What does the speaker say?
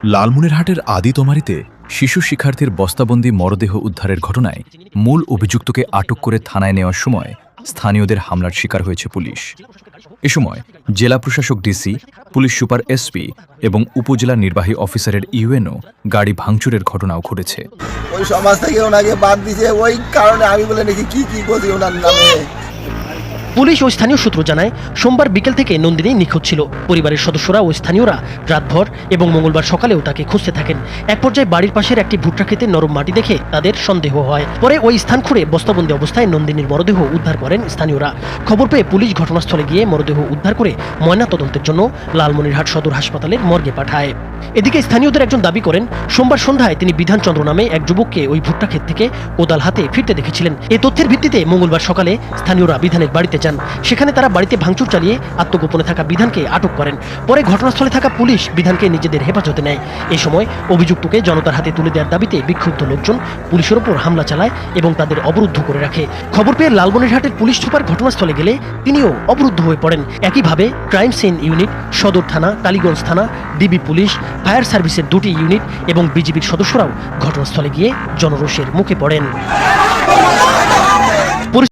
লালমনিরহাটের আদিতমারীতে শিশু শিক্ষার্থীর বস্তাবন্দি মরদেহ উদ্ধারের ঘটনায় মূল অভিযুক্তকে আটক করে থানায় নেওয়ার সময় স্থানীয়দের হামলার শিকার হয়েছে পুলিশ। এ সময় জেলা প্রশাসক ডিসি, পুলিশ সুপার এসপি এবং উপজেলা নির্বাহী অফিসারের ইউএনও গাড়ি ভাঙচুরের ঘটনাও ঘটেছে। ওই সমাজ থেকে ওনাকে বাদ দিয়েছে, ওই কারণে আমি বলে নাকি কি বলছি ওনার নামে। পুলিশ ও স্থানীয় সূত্র জানায়, সোমবার বিকেল থেকে নন্দিনী নিখোঁজ ছিল। পরিবারের সদস্যরা ও স্থানীয়রা রাতভর এবং মঙ্গলবার সকালেও তাকে খুঁজতে থাকেন। এক পর্যায়ে বাড়ির পাশের একটি ভুট্টা খেতে নরম মাটি দেখে তাদের সন্দেহ হয়। পরে ওই স্থান খুঁড়ে বস্তাবন্দি অবস্থায় নন্দিনীর মরদেহ উদ্ধার করেন স্থানীয়রা। খবর পেয়ে পুলিশ ঘটনাস্থলে গিয়ে মরদেহ উদ্ধার করে ময়নাতদন্তের জন্য লালমনিরহাট সদর হাসপাতালের মর্গে পাঠায়। এদিকে স্থানীয়দের একজন দাবি করেন, সোমবার সন্ধ্যায় তিনি বিধানচন্দ্র নামে এক যুবককে ওই ভুট্টা ক্ষেত থেকে কোদাল হাতে ফিরতে দেখেছিলেন। এ তথ্যের ভিত্তিতে মঙ্গলবার সকালে স্থানীয়রা বিধানের বাড়িতে যান। সেখানে তারা বাড়িতে ভাঙচুর চালিয়ে আত্মগোপনে থাকা বিধানকে আটক করেন। পরে ঘটনাস্থলে থাকা পুলিশ বিধানকে নিজেদের হেফাজতে নেয়। এ সময় অভিযুক্তকে জনতার হাতে তুলে দেওয়ার দাবিতে বিক্ষুব্ধ লোকজন পুলিশের ওপর হামলা চালায় এবং তাদের অবরুদ্ধ করে রাখে। খবর পেয়ে লালমনিরহাটের পুলিশ সুপার ঘটনাস্থলে গেলে তিনিও অবরুদ্ধ হয়ে পড়েন। একইভাবে ক্রাইম সিন ইউনিট, সদর থানা, টালিগঞ্জ থানা, ডিবি পুলিশ, ফায়ার সার্ভিসের 2টি ইউনিট এবং বিজিবির সদস্যরাও ঘটনাস্থলে গিয়ে জনরোষের মুখে পড়েন।